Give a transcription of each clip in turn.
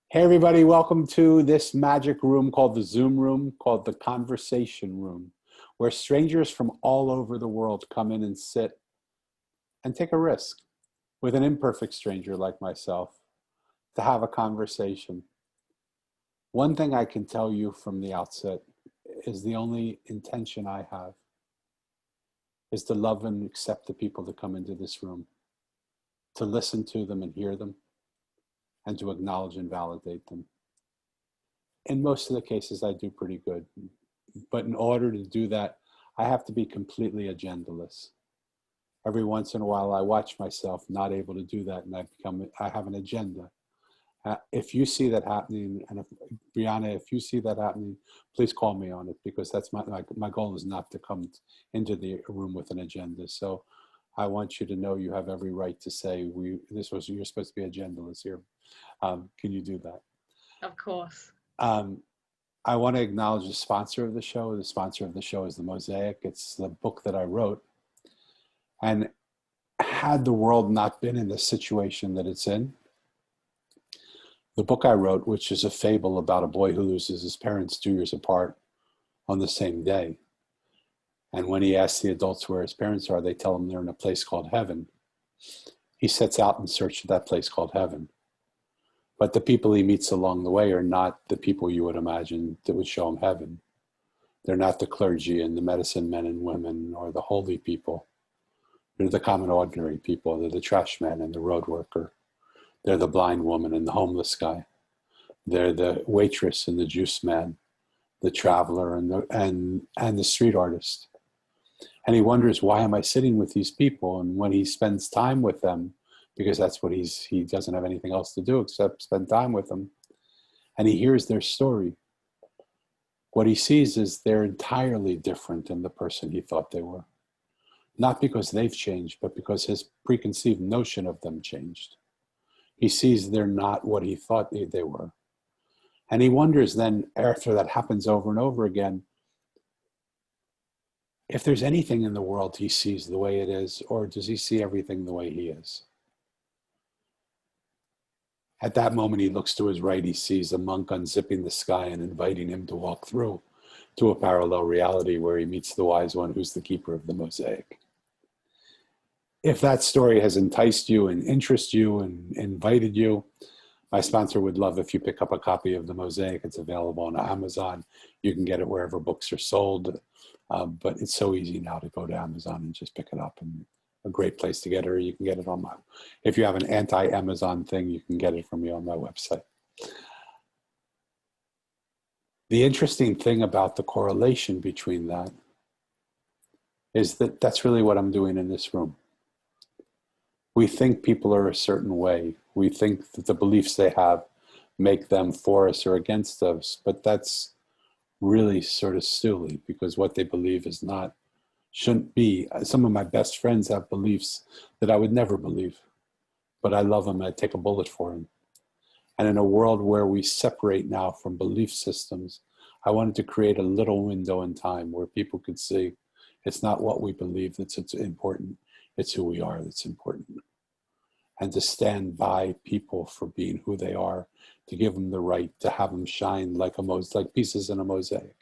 Hey everybody, welcome to this magic room called the Zoom room, called the Conversation Room, where strangers from all over the world come in and sit and take a risk with an imperfect stranger like myself to have a conversation. One thing I can tell you from the outset is the only intention I have is to love and accept the people that come into this room, to listen to them and hear them, and to acknowledge and validate them. In most of the cases, I do pretty good. But in order to do that, I have to be completely agendaless. Every once in a while, I watch myself not able to do that, and I have an agenda. If you see that happening, and Briana, if you see that happening, please call me on it, because that's my goal is not to come into the room with an agenda. So I want you to know you have every right to say, you're supposed to be agendaless here. Can you do that? Of course. I want to acknowledge the sponsor of the show. The sponsor of the show is the Mosaic. It's the book that I wrote. And had the world not been in the situation that it's in, the book I wrote, which is a fable about a boy who loses his parents 2 years apart on the same day. And when he asks the adults where his parents are, they tell him they're in a place called heaven. He sets out in search of that place called heaven. But the people he meets along the way are not the people you would imagine that would show him heaven. They're not the clergy and the medicine men and women or the holy people. They're the common ordinary people. They're the trash man and the road worker. They're the blind woman and the homeless guy. They're the waitress and the juice man, the traveler and the street artist. And he wonders, why am I sitting with these people? And when he spends time with them, because that's what he doesn't have anything else to do except spend time with them, and he hears their story, what he sees is they're entirely different than the person he thought they were. Not because they've changed, but because his preconceived notion of them changed. He sees they're not what he thought they were. And he wonders then, after that happens over and over again, if there's anything in the world he sees the way it is, or does he see everything the way he is? At that moment, he looks to his right, he sees a monk unzipping the sky and inviting him to walk through to a parallel reality where he meets the wise one who's the keeper of the mosaic. If that story has enticed you and interested you and invited you, my sponsor would love if you pick up a copy of the Mosaic. It's available on Amazon. You can get it wherever books are sold, but it's so easy now to go to Amazon and just pick it up, and a great place to get it, or you can get it on my, if you have an anti-Amazon thing, you can get it from me on my website. The interesting thing about the correlation between that is that that's really what I'm doing in this room. We think people are a certain way. We think that the beliefs they have make them for us or against us, but that's really sort of silly, because what they believe is not, shouldn't be. Some of my best friends have beliefs that I would never believe, but I love them. I'd take a bullet for them. And in a world where we separate now from belief systems, I wanted to create a little window in time where people could see it's not what we believe that's important, it's who we are that's important. And to stand by people for being who they are, to give them the right to have them shine like pieces in a mosaic.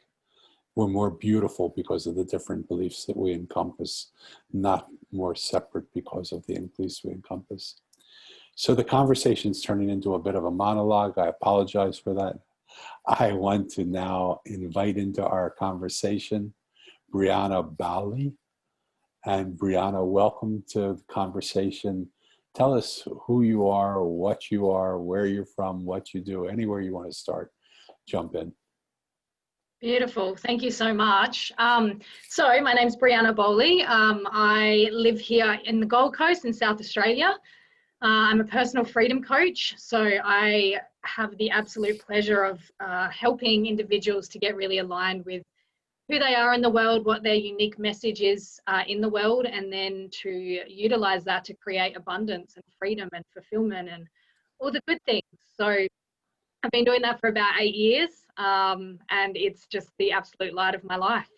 We're more beautiful because of the different beliefs that we encompass, not more separate because of the beliefs we encompass. So the conversation's turning into a bit of a monologue. I apologize for that. I want to now invite into our conversation Briana Bowley. And Briana, welcome to the conversation. Tell us who you are, where you're from, what you do, anywhere you want to start. Jump in. Beautiful. Thank you so much. So my name's Briana Bowley. I live here in the Gold Coast in South Australia. I'm a personal freedom coach. So I have the absolute pleasure of helping individuals to get really aligned with who they are in the world, what their unique message is in the world, and then to utilize that to create abundance and freedom and fulfillment and all the good things. So I've been doing that for about 8 years, and it's just the absolute light of my life.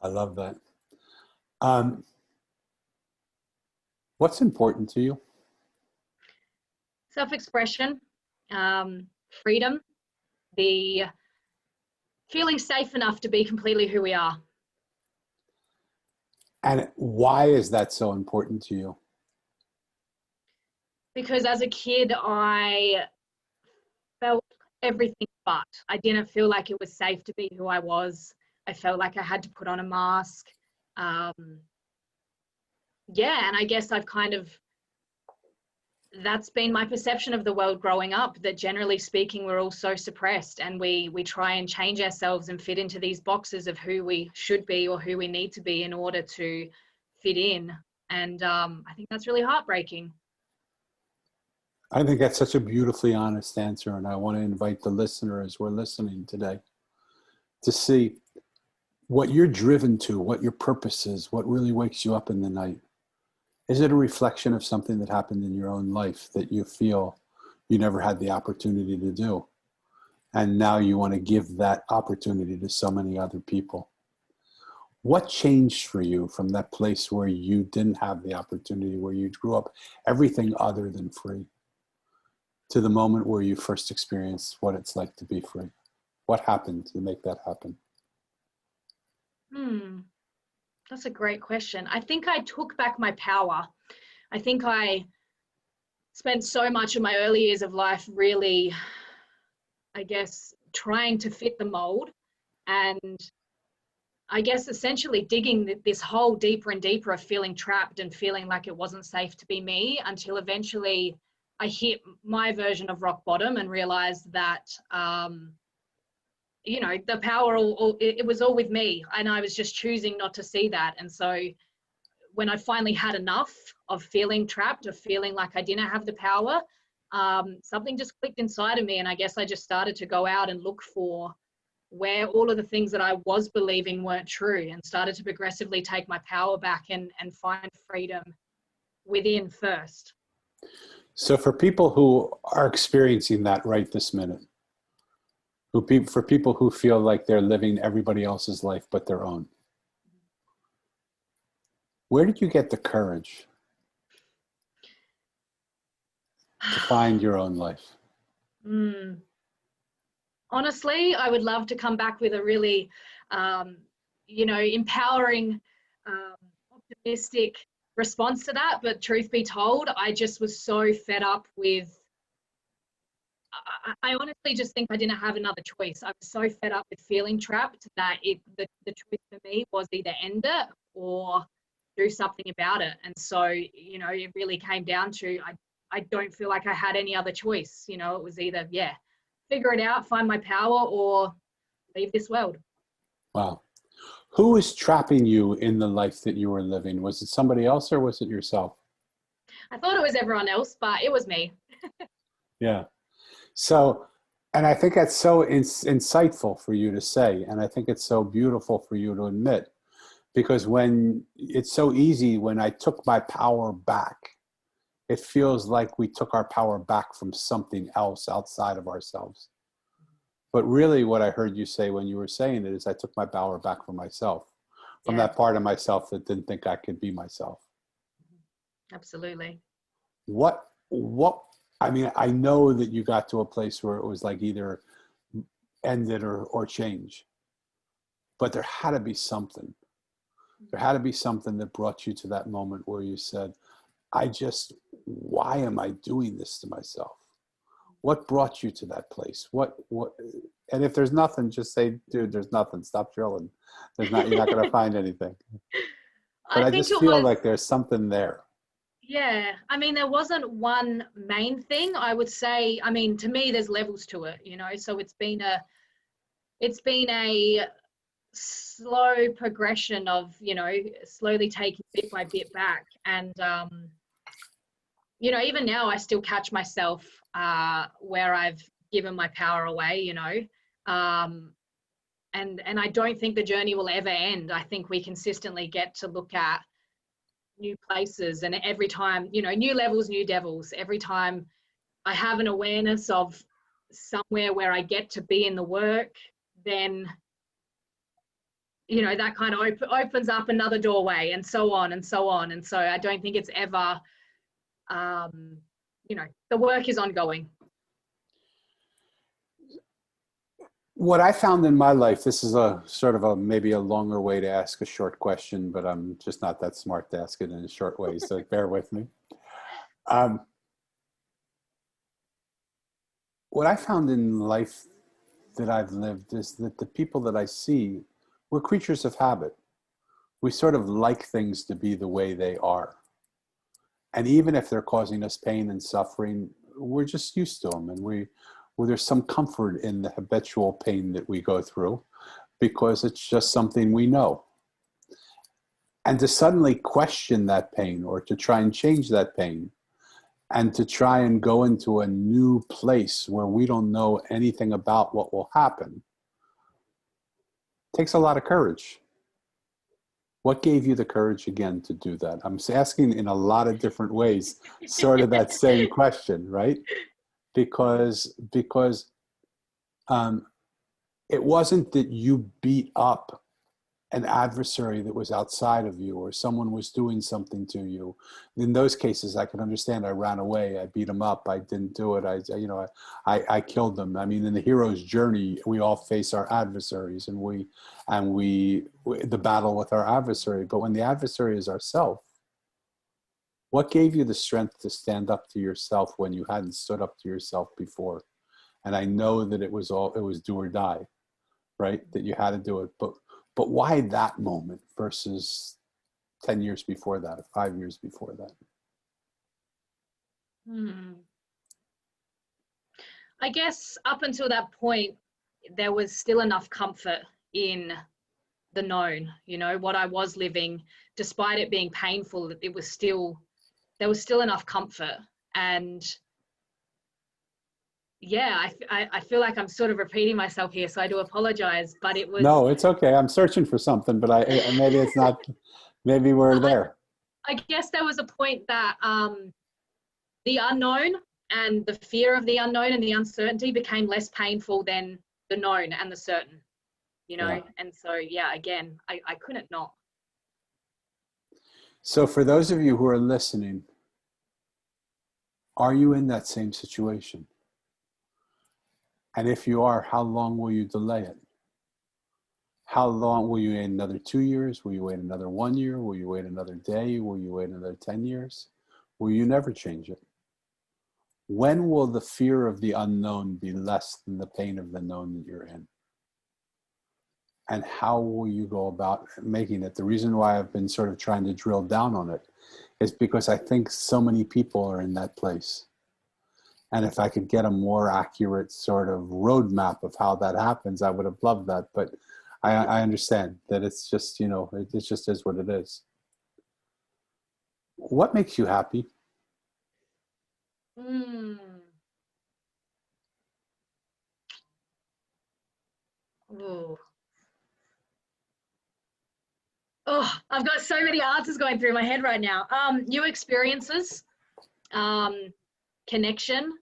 I love that. What's important to you? Self-expression. freedom, the feeling safe enough to be completely who we are. And why is that so important to you? Because as a kid, I felt everything but. I didn't feel like it was safe to be who I was. I felt like I had to put on a mask. Yeah, and I guess that's been my perception of the world growing up, that generally speaking, we're all so suppressed, and we try and change ourselves and fit into these boxes of who we should be or who we need to be in order to fit in. And I think that's really heartbreaking. I think that's such a beautifully honest answer, and I want to invite the listeners who are listening today to see what you're driven to, what your purpose is, what really wakes you up in the night. Is it a reflection of something that happened in your own life that you feel you never had the opportunity to do? And now you want to give that opportunity to so many other people. What changed for you from that place where you didn't have the opportunity, where you grew up everything other than free, to the moment where you first experienced what it's like to be free? What happened to make that happen? That's a great question. I think I took back my power. I think I spent so much of my early years of life really, I guess, trying to fit the mold, and I guess essentially digging this hole deeper and deeper of feeling trapped and feeling like it wasn't safe to be me, until eventually I hit my version of rock bottom and realized that you know, the power, it was all with me, and I was just choosing not to see that. And so when I finally had enough of feeling trapped, of feeling like I didn't have the power, something just clicked inside of me. And I guess I just started to go out and look for where all of the things that I was believing weren't true, and started to progressively take my power back and find freedom within first. So for people who are experiencing that right this minute, for people who feel like they're living everybody else's life but their own, where did you get the courage to find your own life? Honestly, I would love to come back with a really, you know, empowering, optimistic response to that. But truth be told, I just was so fed up with, I honestly just think I didn't have another choice. I was so fed up with feeling trapped that the choice for me was either end it or do something about it. And so, you know, it really came down to, I don't feel like I had any other choice. You know, it was either, yeah, figure it out, find my power, or leave this world. Wow. Who is trapping you in the life that you were living? Was it somebody else or was it yourself? I thought it was everyone else, but it was me. Yeah. So, and I think that's so insightful for you to say. And I think it's so beautiful for you to admit, because when it's so easy, when I took my power back, it feels like we took our power back from something else outside of ourselves. But really what I heard you say when you were saying it is, I took my power back from myself, from Yeah, that part of myself that didn't think I could be myself. absolutely. What, I mean, I know that you got to a place where it was like either end it or change, but there had to be something. There had to be something that brought you to that moment where you said, why am I doing this to myself? What brought you to that place? What, and if there's nothing, just say, dude, there's nothing. Stop drilling. You're not going to find anything. But I I think just it feel was, like there's something there. yeah, I mean, there wasn't one main thing. I would say, I mean, to me, there's levels to it, you know, so it's been a slow progression of, you know, slowly taking bit by bit back. And, you know, even now I still catch myself where I've given my power away, you know, and I don't think the journey will ever end. I think we consistently get to look at new places, and every time, you know, new levels, new devils. Every time I have an awareness of somewhere where I get to be in the work, then, you know, that kind of opens up another doorway, and so on and so on. And so I don't think it's ever, you know, the work is ongoing. What I found in my life, this is a sort of a maybe a longer way to ask a short question, but I'm just not that smart to ask it in a short way, so bear with me. Um, what I found in life that I've lived is that the people that I see, we're creatures of habit. We sort of like things to be the way they are. And even if they're causing us pain and suffering, we're just used to them. And well, there's some comfort in the habitual pain that we go through because it's just something we know. And to suddenly question that pain or to try and change that pain and to try and go into a new place where we don't know anything about what will happen takes a lot of courage. What gave you the courage again to do that? I'm asking in a lot of different ways, sort of that same question, right? Because um, it wasn't that you beat up an adversary that was outside of you or someone was doing something to you. In those cases, I can understand. I ran away, I beat them up, I didn't do it, I killed them. I mean, in the hero's journey, we all face our adversaries and we the battle with our adversary. But when the adversary is ourself, what gave you the strength to stand up to yourself when you hadn't stood up to yourself before? And I know that it was do or die, right? That you had to do it. But why that moment versus 10 years before that, or 5 years before that? I guess up until that point, there was still enough comfort in the known, you know, what I was living, despite it being painful, there was still enough comfort. And yeah, I feel like I'm sort of repeating myself here, so I do apologize, but it was, No, it's okay. I'm searching for something, but maybe it's not, maybe we're there. I guess there was a point that the unknown and the fear of the unknown and the uncertainty became less painful than the known and the certain, you know? Yeah. And so, yeah, again, I couldn't not. So for those of you who are listening, are you in that same situation? And if you are, how long will you delay it? How long will you wait? Another 2 years? Will you wait another 1 year? Will you wait another day? Will you wait another 10 years? Will you never change it? When will the fear of the unknown be less than the pain of the known that you're in? And how will you go about making it? The reason why I've been sort of trying to drill down on it is because I think so many people are in that place. And if I could get a more accurate sort of roadmap of how that happens, I would have loved that. But I understand that it's just, it just is what it is. What makes you happy? Mm. Ooh. Oh, I've got so many answers going through my head right now. New experiences, connection,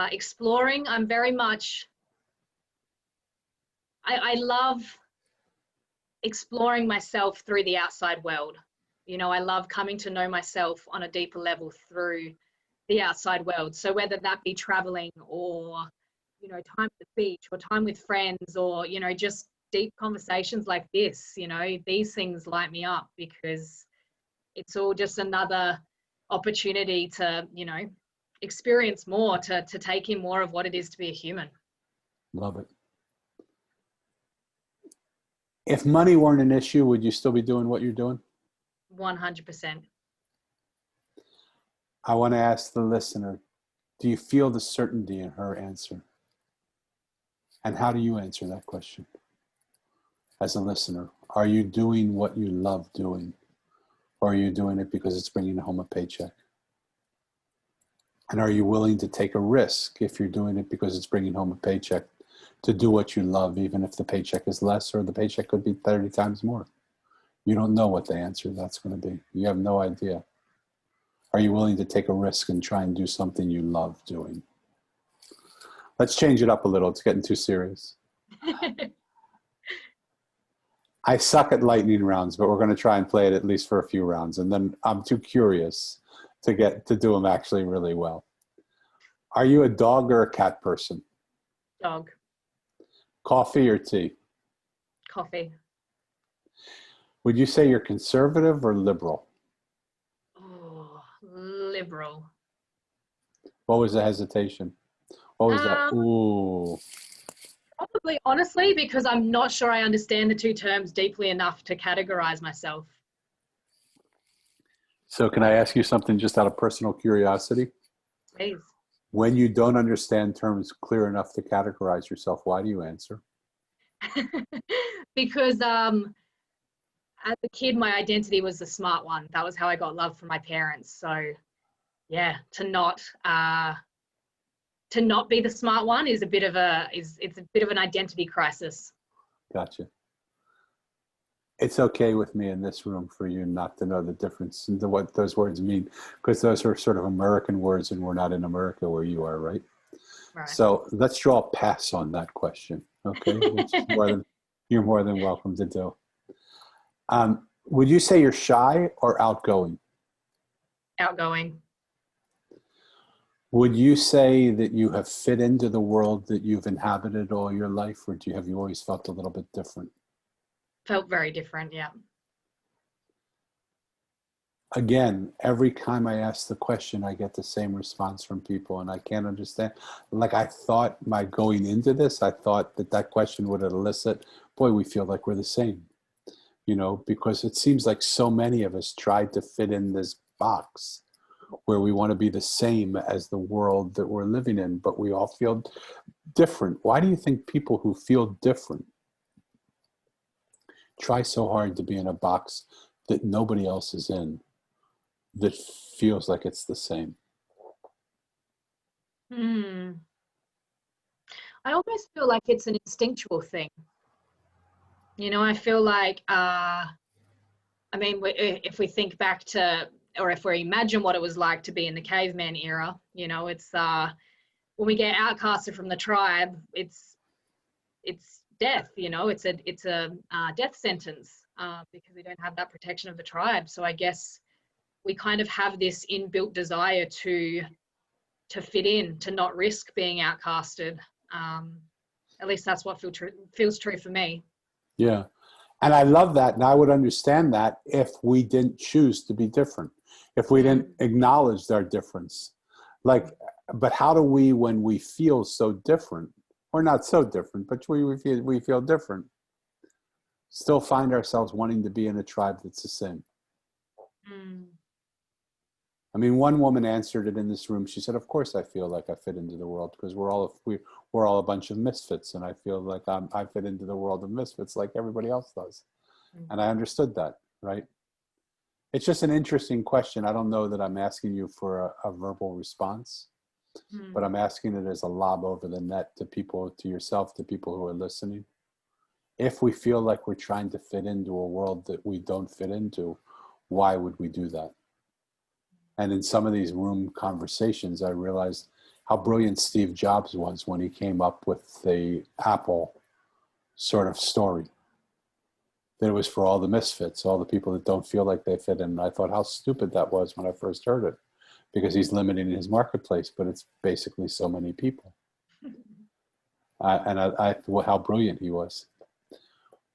exploring. I'm very much, I love exploring myself through the outside world. You know, I love coming to know myself on a deeper level through the outside world. So whether that be traveling or, you know, time at the beach or time with friends or, you know, just deep conversations like this, you know, these things light me up because it's all just another opportunity to, you know, experience more, to take in more of what it is to be a human. Love it. If money weren't an issue, would you still be doing what you're doing? 100%. I want to ask the listener, do you feel the certainty in her answer? And how do you answer that question as a listener? Are you doing what you love doing? Or are you doing it because it's bringing home a paycheck? And are you willing to take a risk if you're doing it because it's bringing home a paycheck to do what you love, even if the paycheck is less or the paycheck could be 30 times more? You don't know what the answer that's going to be. You have no idea. Are you willing to take a risk and try and do something you love doing? Let's change it up a little. It's getting too serious. I suck at lightning rounds, but we're going to try and play it at least for a few rounds. And then I'm too curious to do them actually really well. Are you a dog or a cat person? Dog. Coffee or tea? Coffee. Would you say you're conservative or liberal? Oh, liberal. What was the hesitation? What was that? Um, Ooh. Probably, honestly, because I'm not sure I understand the two terms deeply enough to categorize myself. So can I ask you something just out of personal curiosity? Please. When you don't understand terms clear enough to categorize yourself, why do you answer? Because as a kid, my identity was the smart one. That was how I got love from my parents. So yeah, to not be the smart one is a bit of it's a bit of an identity crisis. Gotcha. It's okay with me in this room for you not to know the difference in what those words mean, because those are sort of American words and we're not in America where you are, right? Right. So let's draw a pass on that question, okay? Which is you're more than welcome to do. Would you say you're shy or outgoing? Outgoing. Would you say that you have fit into the world that you've inhabited all your life, or have you always felt a little bit different? Felt very different. Yeah. Again, every time I ask the question, I get the same response from people, and I can't understand. Like, I thought my going into this, I thought that question would elicit, boy, we feel like we're the same, because it seems like so many of us tried to fit in this box where we want to be the same as the world that we're living in, but we all feel different. Why do you think people who feel different try so hard to be in a box that nobody else is in, that feels like it's the same? Hmm. I almost feel like it's an instinctual thing. I feel like, I mean, if we think back to, or if we imagine what it was like to be in the caveman era, it's when we get outcasted from the tribe, it's death. It's a death sentence because we don't have that protection of the tribe. So I guess we kind of have this inbuilt desire to fit in, to not risk being outcasted. At least that's what feels true for me. Yeah. And I love that. And I would understand that if we didn't choose to be different, if we didn't acknowledge our difference. But how do we, when we feel so different, or not so different, but we feel different, still find ourselves wanting to be in a tribe that's the same? Mm. I mean, one woman answered it in this room. She said, "Of course, I feel like I fit into the world because we're all a bunch of misfits, and I feel like I fit into the world of misfits like everybody else does." And I understood that, right? It's just an interesting question. I don't know that I'm asking you for a verbal response, but I'm asking it as a lob over the net to people, to yourself, to people who are listening. If we feel like we're trying to fit into a world that we don't fit into, why would we do that? And in some of these room conversations, I realized how brilliant Steve Jobs was when he came up with the Apple sort of story. That it was for all the misfits, all the people that don't feel like they fit in. And I thought how stupid that was when I first heard it, because he's limiting his marketplace, but it's basically so many people. I how brilliant he was.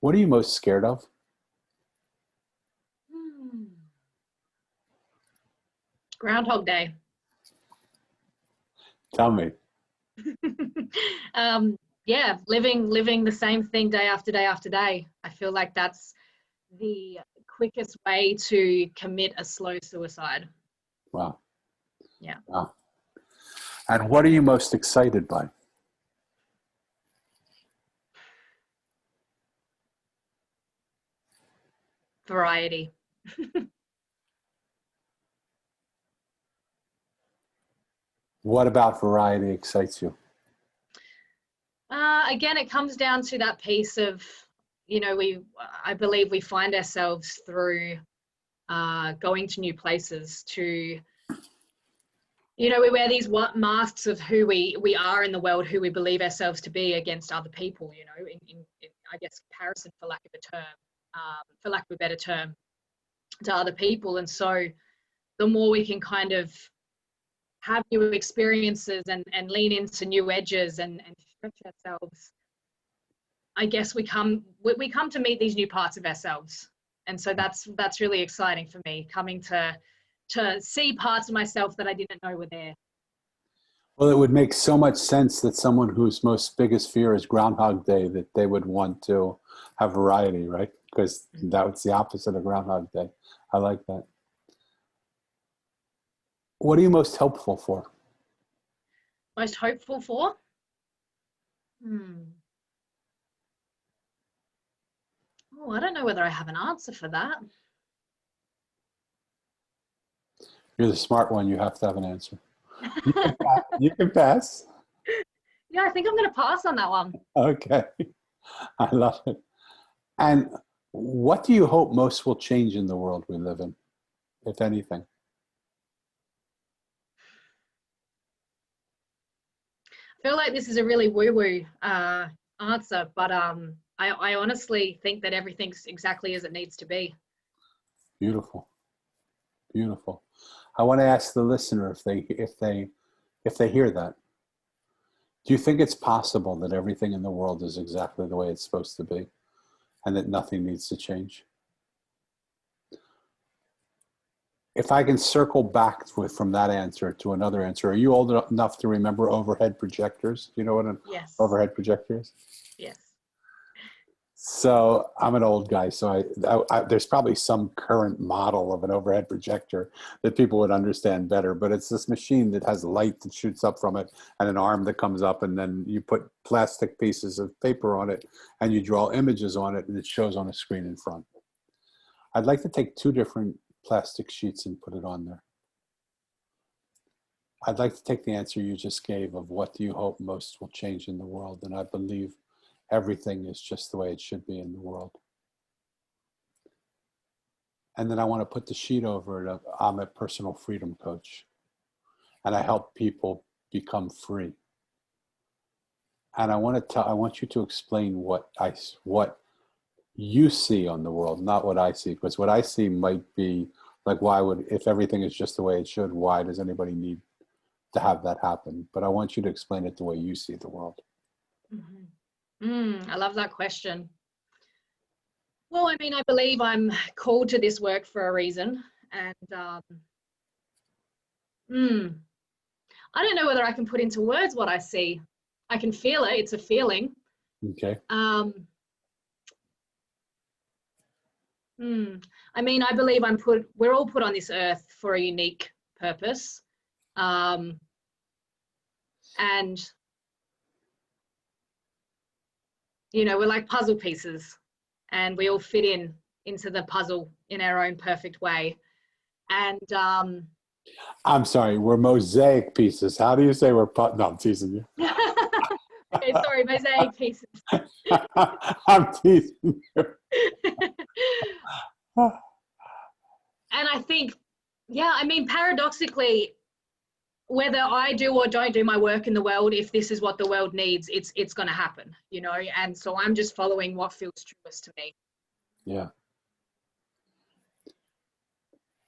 What are you most scared of? Groundhog Day. Tell me. Yeah, living the same thing day after day after day. I feel like that's the quickest way to commit a slow suicide. Wow. Yeah. Wow. And what are you most excited by? Variety. What about variety excites you? Again, it comes down to that piece of, I believe we find ourselves through going to new places to, we wear these masks of who we are in the world, who we believe ourselves to be against other people, in I guess, comparison, for lack of a better term, to other people. And so the more we can kind of have new experiences and lean into new edges and stretch ourselves, I guess we come to meet these new parts of ourselves. And so that's really exciting for me, coming to see parts of myself that I didn't know were there. Well, it would make so much sense that someone whose most biggest fear is Groundhog Day, that they would want to have variety, right? Because that's the opposite of Groundhog Day. I like that. What are you most hopeful for? Most hopeful for? Oh, I don't know whether I have an answer for that. You're the smart one. You have to have an answer. You can pass. Yeah, I think I'm going to pass on that one. Okay. I love it. And what do you hope most will change in the world we live in, if anything? I feel like this is a really woo-woo answer, but I honestly think that everything's exactly as it needs to be. Beautiful. Beautiful. I want to ask the listener if they hear that. Do you think it's possible that everything in the world is exactly the way it's supposed to be and that nothing needs to change? If I can circle back from that answer to another answer, are you old enough to remember overhead projectors? Do you know what an Yes. overhead projector is? Yes. So I'm an old guy, so there's probably some current model of an overhead projector that people would understand better, but it's this machine that has light that shoots up from it and an arm that comes up, and then you put plastic pieces of paper on it and you draw images on it and it shows on a screen in front. I'd like to take 2 different plastic sheets and put it on there. I'd like to take the answer you just gave of what do you hope most will change in the world, and I believe everything is just the way it should be in the world. And then I want to put the sheet over it. I'm a personal freedom coach, and I help people become free. And I want you to explain what you see on the world, not what I see, because what I see might be like, if everything is just the way it should, why does anybody need to have that happen? But I want you to explain it the way you see the world. I love that question. Well, I mean, I believe I'm called to this work for a reason. And I don't know whether I can put into words what I see. I can feel it. It's a feeling. Okay. I mean, I believe we're all put on this earth for a unique purpose. And you know, we're like puzzle pieces, and we all fit into the puzzle in our own perfect way. And I'm sorry, we're mosaic pieces. How do you say we're no, I'm teasing you. Okay, sorry, mosaic pieces. I'm teasing you. And I think, yeah, I mean, paradoxically, whether I do or don't do my work in the world, if this is what the world needs, it's going to happen, you know. And so I'm just following what feels truest to me. Yeah.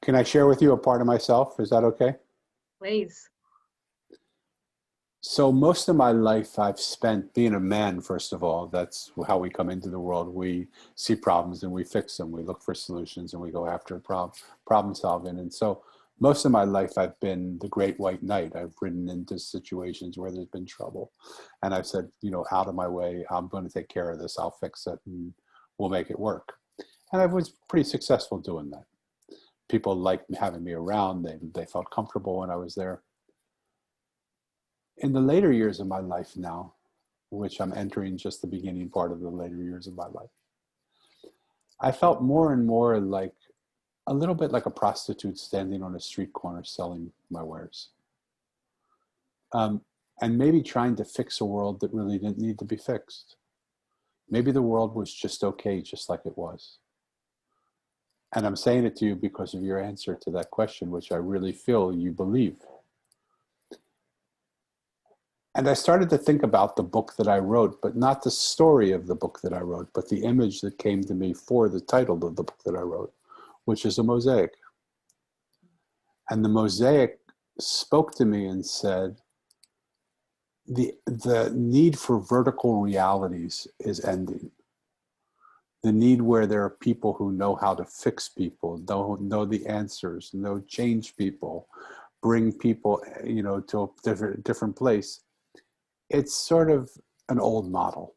Can I share with you a part of myself? Is that okay? Please. So most of my life I've spent being a man, first of all. That's how we come into the world. We see problems and we fix them. We look for solutions and we go after problem solving. And so most of my life I've been the great white knight. I've ridden into situations where there's been trouble. And I've said, you know, out of my way, I'm going to take care of this. I'll fix it and we'll make it work. And I was pretty successful doing that. People liked having me around. They felt comfortable when I was there. In the later years of my life now, which I'm entering just the beginning part of the later years of my life, I felt more and more like a little bit like a prostitute standing on a street corner selling my wares. And maybe trying to fix a world that really didn't need to be fixed. Maybe the world was just okay, just like it was. And I'm saying it to you because of your answer to that question, which I really feel you believe. And I started to think about the book that I wrote, but not the story of the book that I wrote, but the image that came to me for the title of the book that I wrote, which is a mosaic. And the mosaic spoke to me and said, the need for vertical realities is ending. The need where there are people who know how to fix people, know the answers, know change people, bring people, to a different place. It's sort of an old model.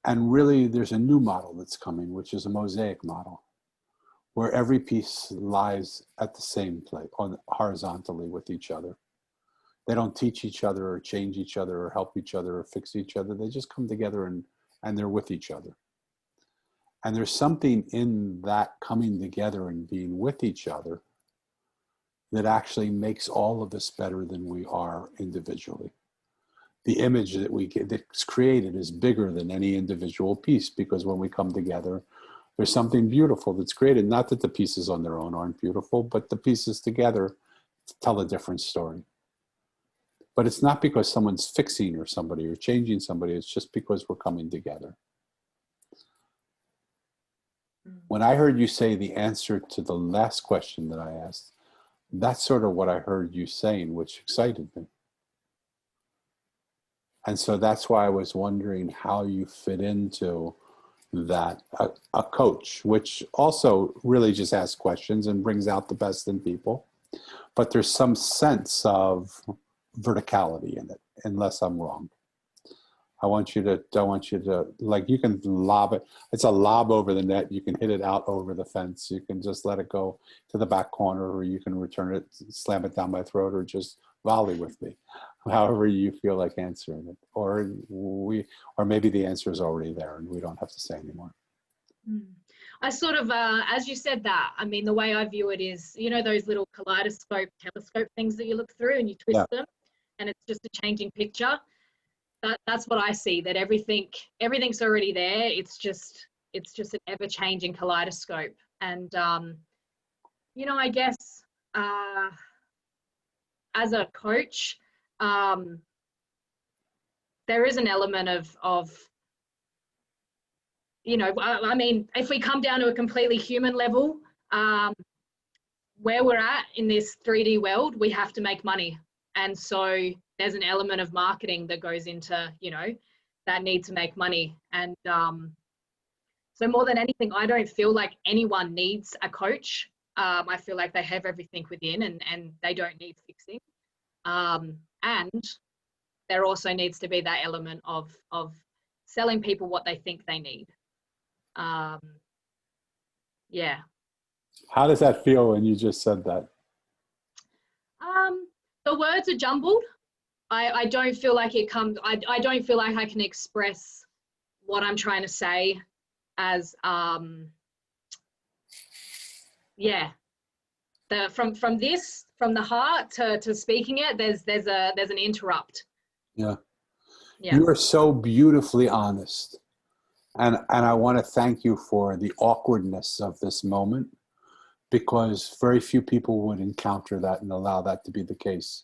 And really, there's a new model that's coming, which is a mosaic model, where every piece lies at the same place, horizontally with each other. They don't teach each other or change each other or help each other or fix each other. They just come together and they're with each other. And there's something in that coming together and being with each other that actually makes all of us better than we are individually. The image that we get that's created is bigger than any individual piece, because when we come together, there's something beautiful that's created. Not that the pieces on their own aren't beautiful, but the pieces together tell a different story. But it's not because someone's fixing or somebody or changing somebody. It's just because we're coming together. When I heard you say the answer to the last question that I asked, that's sort of what I heard you saying, which excited me. And so that's why I was wondering how you fit into that, a coach, which also really just asks questions and brings out the best in people. But there's some sense of verticality in it, unless I'm wrong. I want you to, like, you can lob it. It's a lob over the net. You can hit it out over the fence. You can just let it go to the back corner, or you can return it, slam it down my throat, or just volley with me. However you feel like answering it. Or maybe the answer is already there and we don't have to say anymore. I sort of, as you said that, I mean, the way I view it is, those little kaleidoscope, telescope things that you look through and you twist them, and it's just a changing picture. That's what I see, that everything's already there. It's just an ever-changing kaleidoscope. And, I guess as a coach, there is an element of I mean, if we come down to a completely human level, where we're at in this 3D world, we have to make money. And so there's an element of marketing that goes into, that need to make money. And so more than anything, I don't feel like anyone needs a coach. I feel like they have everything within and they don't need fixing. And there also needs to be that element of selling people what they think they need. Yeah. How does that feel when you just said that? The words are jumbled. I don't feel like it comes, I don't feel like I can express what I'm trying to say as, from the heart to speaking it, there's an interrupt. Yeah. Yeah. You are so beautifully honest. And I want to thank you for the awkwardness of this moment, because very few people would encounter that and allow that to be the case.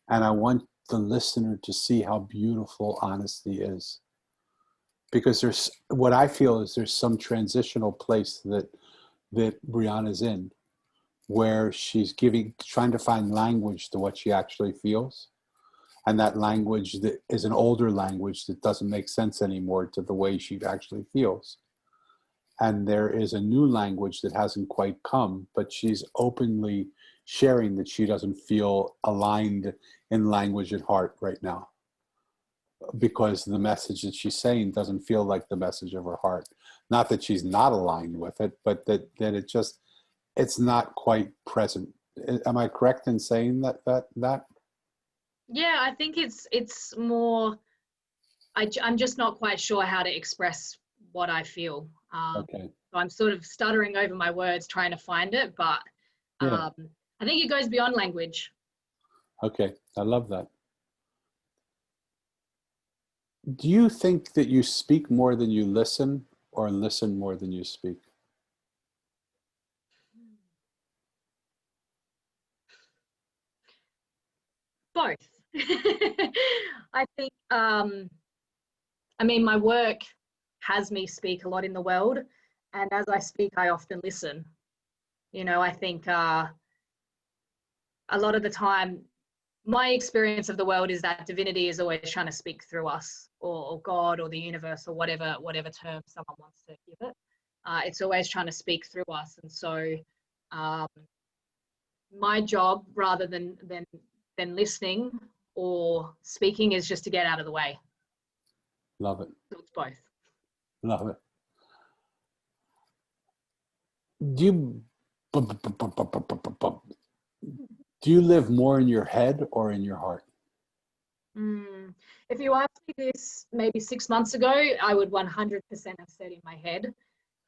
And I want the listener to see how beautiful honesty is. Because what I feel is there's some transitional place that Briana's in, where she's trying to find language to what she actually feels. And that language that is an older language that doesn't make sense anymore to the way she actually feels. And there is a new language that hasn't quite come, but she's openly sharing that she doesn't feel aligned in language and heart right now, because the message that she's saying doesn't feel like the message of her heart. Not that she's not aligned with it, but that it's not quite present. Am I correct in saying that? Yeah, I think it's more, I'm just not quite sure how to express what I feel. Okay. So I'm sort of stuttering over my words trying to find it, but I think it goes beyond language. Okay, I love that. Do you think that you speak more than you listen, or listen more than you speak? Both. I think, I mean, my work has me speak a lot in the world, and as I speak, I often listen. I think a lot of the time, my experience of the world is that divinity is always trying to speak through us, or God, or the universe, or whatever term someone wants to give it. It's always trying to speak through us. And so my job, rather than listening or speaking, is just to get out of the way. Love it. So it's both. Love it. Do you live more in your head or in your heart? If you asked me this maybe 6 months ago, I would 100% have said in my head.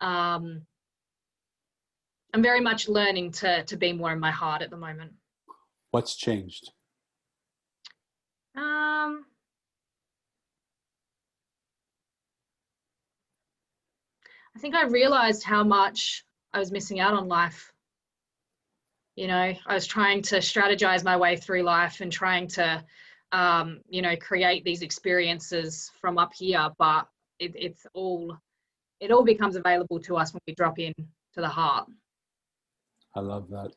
I'm very much learning to be more in my heart at the moment. What's changed? I think I realized how much I was missing out on life. You know, I was trying to strategize my way through life and trying to, you know, create these experiences from up here, but it all becomes available to us when we drop in to the heart. I love that.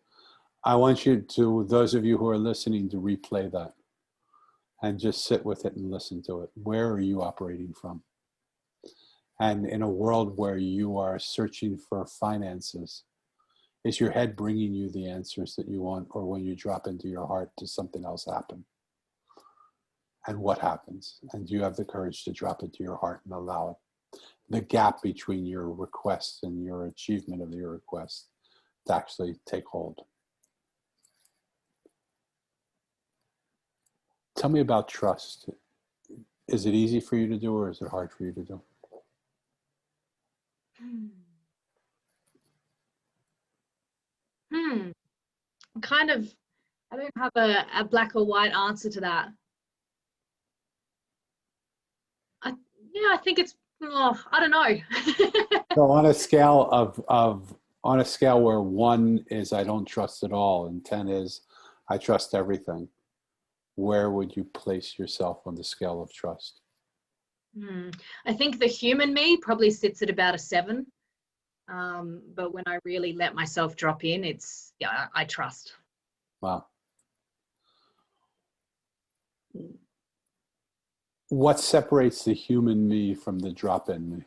I want you to, those of you who are listening, to replay that and just sit with it and listen to it. Where are you operating from? And in a world where you are searching for finances, is your head bringing you the answers that you want, or when you drop into your heart, does something else happen? And what happens? And do you have the courage to drop into your heart and allow it? The gap between your request and your achievement of your request to actually take hold. Tell me about trust. Is it easy for you to do, or is it hard for you to do? Kind of, I don't have a black or white answer to that. I think it's, I don't know. So on a scale on a scale where 1 is I don't trust at all and 10 is I trust everything, where would you place yourself on the scale of trust? I think the human me probably sits at about a 7. But when I really let myself drop in, it's, yeah, I trust. Wow. What separates the human me from the drop-in me?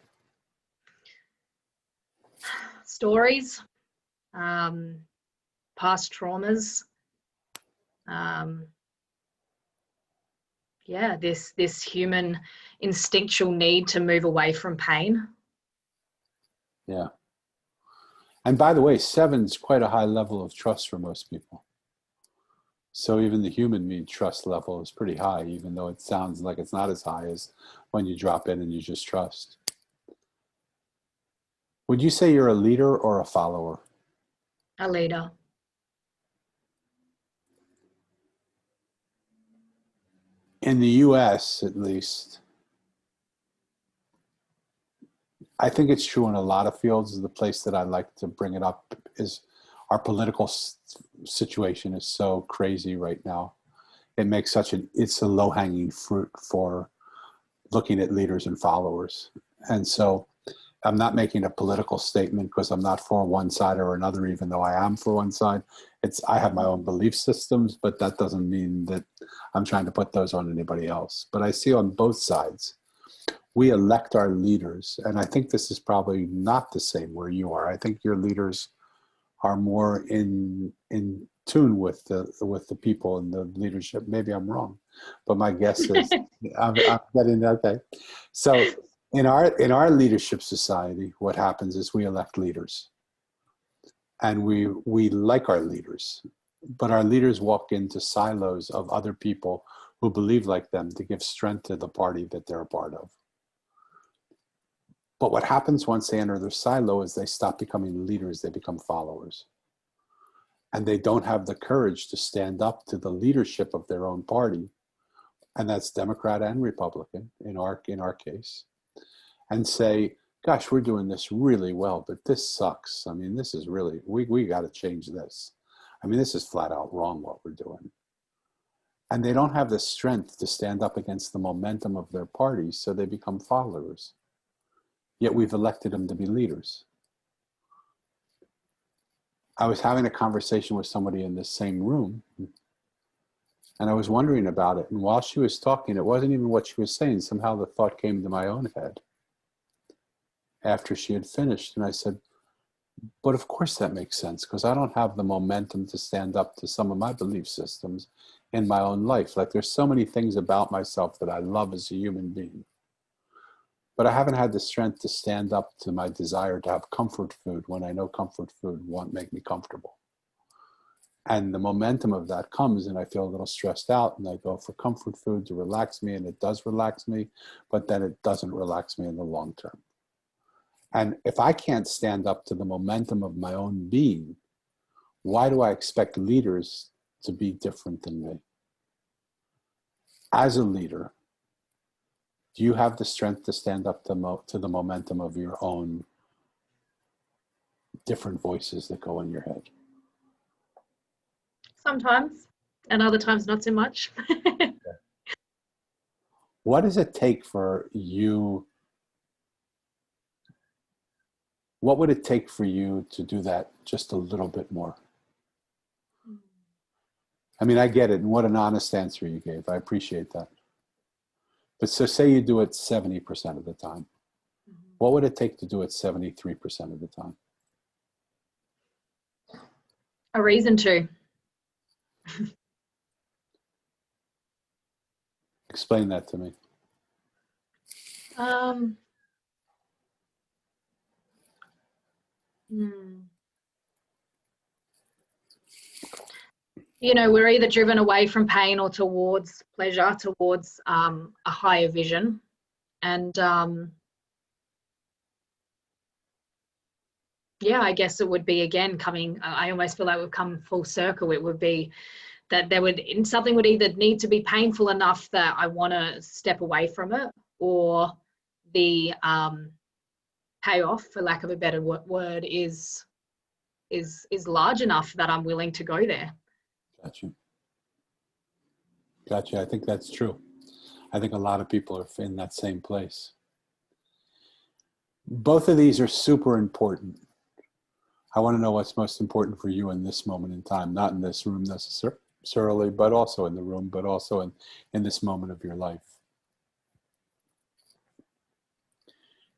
Stories, past traumas, yeah, this human instinctual need to move away from pain. Yeah. And by the way, 7 is quite a high level of trust for most people. So even the human me trust level is pretty high, even though it sounds like it's not as high as when you drop in and you just trust. Would you say you're a leader or a follower? A leader. In the US, at least, I think it's true in a lot of fields. The place that I like to bring it up is our political situation is so crazy right now. It makes it's a low-hanging fruit for looking at leaders and followers. And so I'm not making a political statement because I'm not for one side or another, even though I am for one side. I have my own belief systems, but that doesn't mean that I'm trying to put those on anybody else. But I see on both sides, we elect our leaders. And I think this is probably not the same where you are. I think your leaders are more in tune with the people and the leadership. Maybe I'm wrong, but my guess is I'm getting okay. So in our leadership society, what happens is we elect leaders, and we like our leaders, but our leaders walk into silos of other people who believe like them to give strength to the party that they're a part of. But what happens once they enter their silo is they stop becoming leaders, they become followers. And they don't have the courage to stand up to the leadership of their own party, and that's Democrat and Republican in our case, and say, gosh, we're doing this really well, but this sucks. I mean, this is really, we got to change this. I mean, this is flat out wrong what we're doing. And they don't have the strength to stand up against the momentum of their party, so they become followers. Yet we've elected them to be leaders. I was having a conversation with somebody in this same room, And I was wondering about it. And while she was talking, it wasn't even what she was saying. Somehow the thought came to my own head after she had finished. And I said, but of course that makes sense, because I don't have the momentum to stand up to some of my belief systems in my own life. Like, there's so many things about myself that I love as a human being, but I haven't had the strength to stand up to my desire to have comfort food when I know comfort food won't make me comfortable. And the momentum of that comes, and I feel a little stressed out, and I go for comfort food to relax me, and it does relax me, but then it doesn't relax me in the long term. And if I can't stand up to the momentum of my own being, why do I expect leaders to be different than me? As a leader, do you have the strength to stand up to the momentum of your own different voices that go in your head? Sometimes, and other times not so much. What does it take for you? What would it take for you to do that just a little bit more? I mean, I get it, and what an honest answer you gave. I appreciate that. But so say you do it 70% of the time. What would it take to do it 73% of the time? A reason to. Explain that to me. You know, we're either driven away from pain or towards pleasure, towards a higher vision. And yeah, I guess it would be, again, coming, I almost feel like we've come full circle. It would be that something would either need to be painful enough that I want to step away from it, or the payoff, for lack of a better word, is large enough that I'm willing to go there. Gotcha. I think that's true. I think a lot of people are in that same place. Both of these are super important. I want to know what's most important for you in this moment in time, not in this room necessarily, but also in the room, but also in this moment of your life.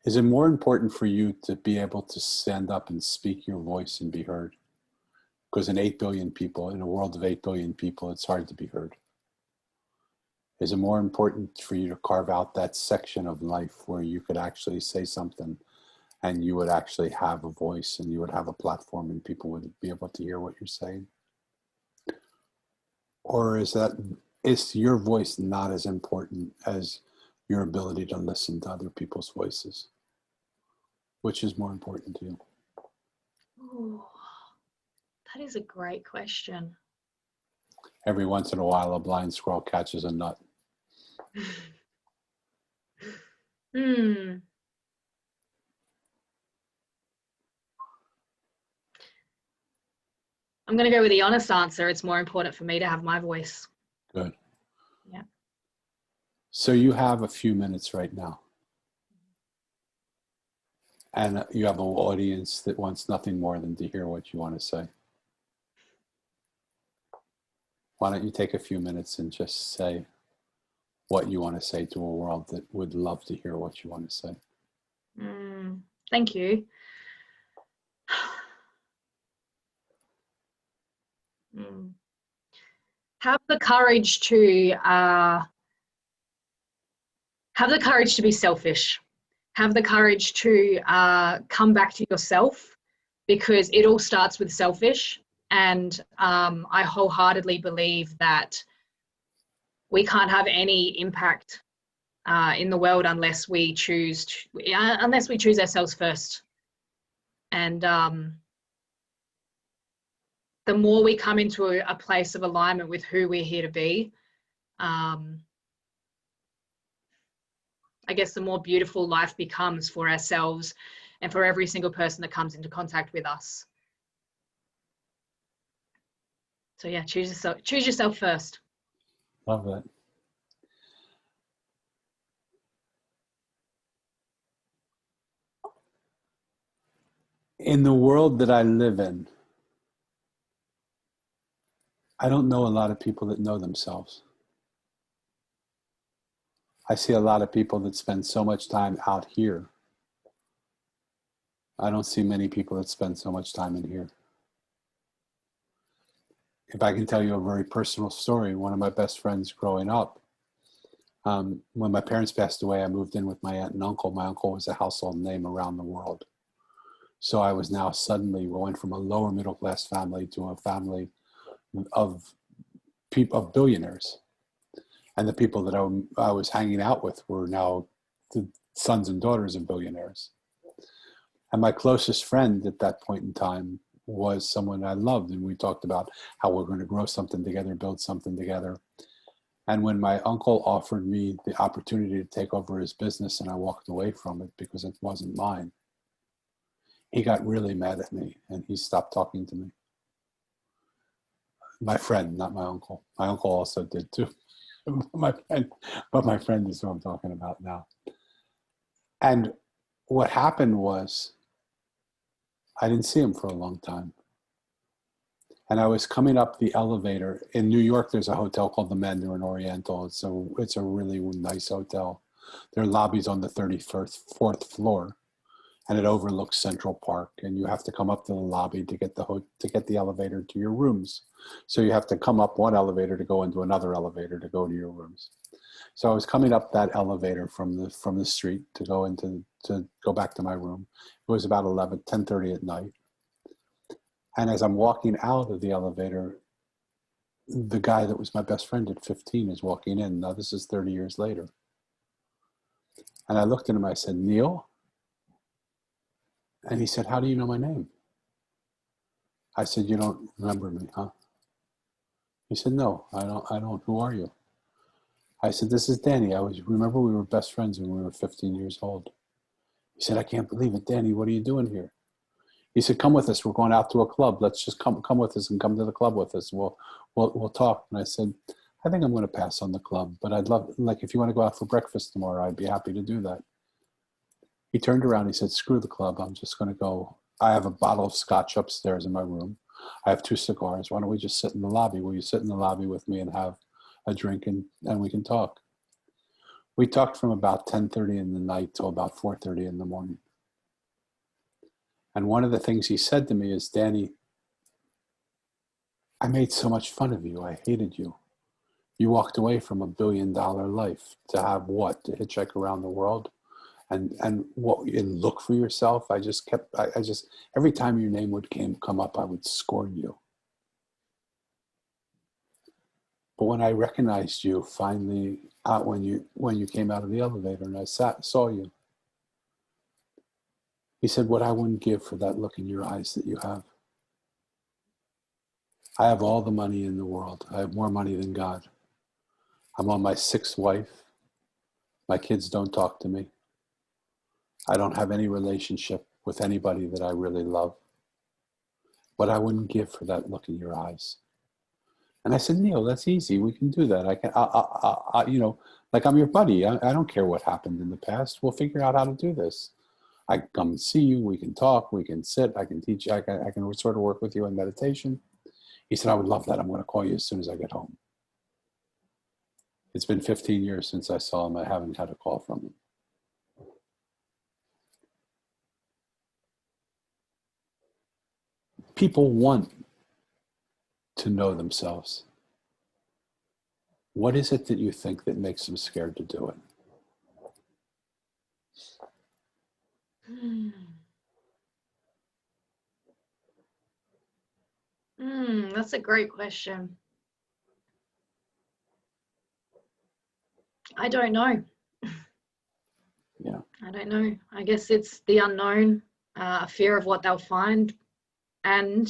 Is it more important for you to be able to stand up and speak your voice and be heard? Because in a world of 8 billion people, it's hard to be heard. Is it more important for you to carve out that section of life where you could actually say something, and you would actually have a voice, and you would have a platform, and people would be able to hear what you're saying? Or is your voice not as important as your ability to listen to other people's voices? Which is more important to you? Ooh, that is a great question. Every once in a while, a blind squirrel catches a nut. I'm going to go with the honest answer. It's more important for me to have my voice. Good. Yeah. So you have a few minutes right now, and you have an audience that wants nothing more than to hear what you want to say. Why don't you take a few minutes and just say what you want to say to a world that would love to hear what you want to say? Thank you. Have the courage to be selfish. Have the courage to come back to yourself, because it all starts with selfish. And I wholeheartedly believe that we can't have any impact in the world unless we choose ourselves first. And the more we come into a place of alignment with who we're here to be, I guess the more beautiful life becomes for ourselves and for every single person that comes into contact with us. So yeah, choose yourself first. Love that. In the world that I live in, I don't know a lot of people that know themselves. I see a lot of people that spend so much time out here. I don't see many people that spend so much time in here. If I can tell you a very personal story, one of my best friends growing up, when my parents passed away, I moved in with my aunt and uncle. My uncle was a household name around the world. So I was now suddenly going from a lower middle class family to a family of people, of billionaires. And the people that I was hanging out with were now the sons and daughters of billionaires. And my closest friend at that point in time was someone I loved. And we talked about how we're going to grow something together, build something together. And when my uncle offered me the opportunity to take over his business and I walked away from it because it wasn't mine, he got really mad at me and he stopped talking to me. My friend, not my uncle. My uncle also did too. But my friend is who I'm talking about now. And what happened was I didn't see him for a long time. And I was coming up the elevator. In New York, there's a hotel called the Mandarin Oriental. It's a really nice hotel. Their lobby's on the 34th floor, and it overlooks Central Park. And you have to come up to the lobby to get the elevator to your rooms. So you have to come up one elevator to go into another elevator to go to your rooms. So I was coming up that elevator from the street to go back to my room. It was about 10:30 at night. And as I'm walking out of the elevator, the guy that was my best friend at 15 is walking in. Now this is 30 years later. And I looked at him, I said, "Neil?" And he said, "How do you know my name?" I said, "You don't remember me, huh?" He said, "No, I don't. Who are you?" I said, "This is Danny. Remember we were best friends when we were 15 years old." He said, "I can't believe it. Danny, what are you doing here?" He said, "Come with us. We're going out to a club. Let's just come with us and come to the club with us. We'll talk." And I said, "I think I'm going to pass on the club, but I'd love, like, if you want to go out for breakfast tomorrow, I'd be happy to do that." He turned around. He said, "Screw the club. I'm just going to go. I have a bottle of scotch upstairs in my room. I have 2 cigars. Why don't we just sit in the lobby? Will you sit in the lobby with me and have a drink and we can talk?" We talked from about 10:30 in the night till about 4:30 in the morning. And one of the things he said to me is, "Danny, I made so much fun of you. I hated you. You walked away from $1 billion life to have what? To hitchhike around the world and look for yourself." I just every time your name would come up, I would scorn you. But when I recognized you finally out when you came out of the elevator and I saw you, he said, "What I wouldn't give for that look in your eyes that you have. I have all the money in the world. I have more money than God. I'm on my 6th wife. My kids don't talk to me. I don't have any relationship with anybody that I really love. What I wouldn't give for that look in your eyes." And I said, "Neil, that's easy. We can do that. Like, I'm your buddy. I don't care what happened in the past. We'll figure out how to do this. I can come and see you. We can talk. We can sit. I can teach you. I can sort of work with you in meditation." He said, "I would love that. I'm going to call you as soon as I get home." It's been 15 years since I saw him. I haven't had a call from him. People want to know themselves. What is it that you think that makes them scared to do it? That's a great question. I don't know. Yeah. I don't know. I guess it's the unknown, a fear of what they'll find. And,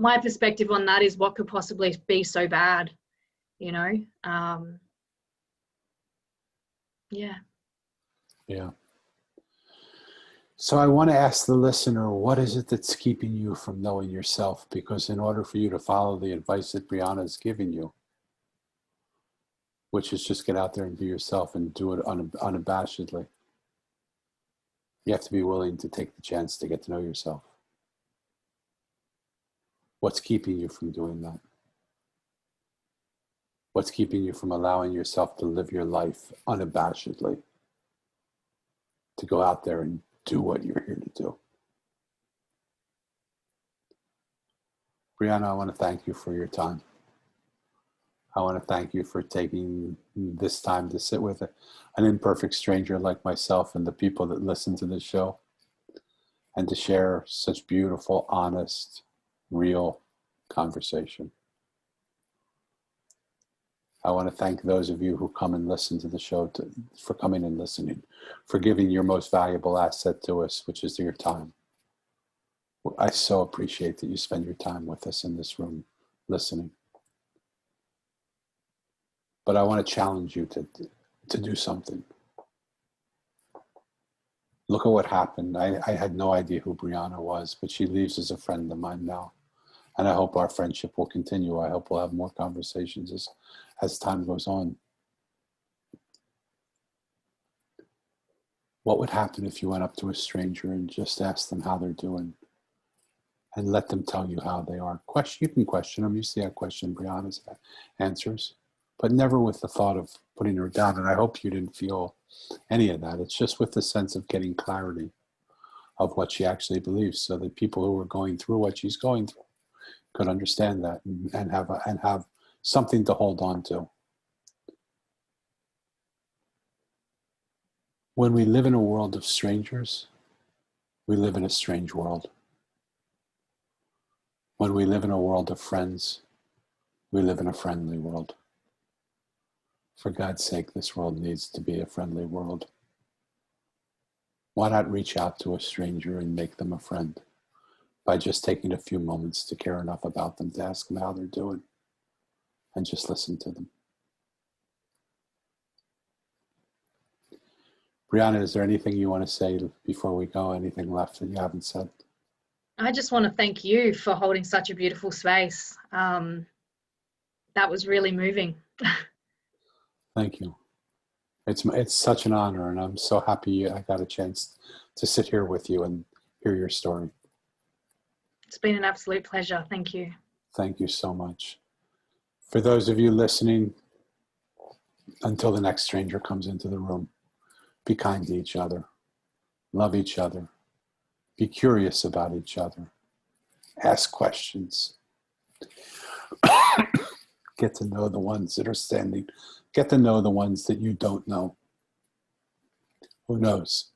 my perspective on that is what could possibly be so bad, Yeah. Yeah. So I want to ask the listener, what is it that's keeping you from knowing yourself? Because in order for you to follow the advice that Briana is giving you, which is just get out there and be yourself and do it unabashedly, you have to be willing to take the chance to get to know yourself. What's keeping you from doing that? What's keeping you from allowing yourself to live your life unabashedly? To go out there and do what you're here to do. Briana, I want to thank you for your time. I want to thank you for taking this time to sit with an imperfect stranger like myself and the people that listen to this show, and to share such beautiful, honest, real conversation. I want to thank those of you who come and listen to the show for coming and listening, for giving your most valuable asset to us, which is your time. I so appreciate that you spend your time with us in this room listening. But I want to challenge you to do something. Look at what happened. I had no idea who Briana was, but she leaves as a friend of mine now. And I hope our friendship will continue. I hope we'll have more conversations as time goes on. What would happen if you went up to a stranger and just asked them how they're doing and let them tell you how they are? You can question them. You see how question Briana's answers, but never with the thought of putting her down. And I hope you didn't feel any of that. It's just with the sense of getting clarity of what she actually believes, so that people who are going through what she's going through could understand that and have something to hold on to. When we live in a world of strangers, we live in a strange world. When we live in a world of friends, we live in a friendly world. For God's sake, this world needs to be a friendly world. Why not reach out to a stranger and make them a friend by just taking a few moments to care enough about them to ask them how they're doing and just listen to them? Briana, is there anything you want to say before we go? Anything left that you haven't said? I just want to thank you for holding such a beautiful space. That was really moving. Thank you. It's such an honor, and I'm so happy I got a chance to sit here with you and hear your story. It's been an absolute pleasure. Thank you. Thank you so much. For those of you listening, until the next stranger comes into the room, be kind to each other. Love each other. Be curious about each other. Ask questions. Get to know the ones that are standing. Get to know the ones that you don't know. Who knows?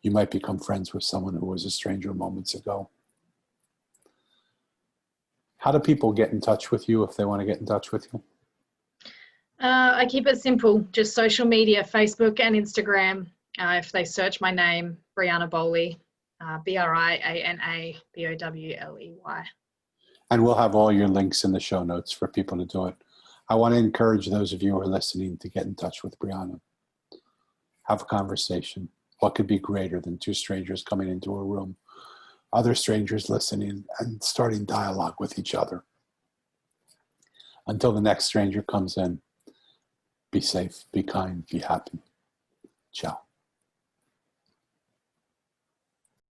You might become friends with someone who was a stranger moments ago. How do people get in touch with you if they want to get in touch with you? I keep it simple, just social media, Facebook and Instagram. If they search my name, Briana Bowley, Briana Bowley. And we'll have all your links in the show notes for people to do it. I want to encourage those of you who are listening to get in touch with Briana. Have a conversation. What could be greater than two strangers coming into a room, other strangers listening and starting dialogue with each other? Until the next stranger comes in, be safe, be kind, be happy. Ciao.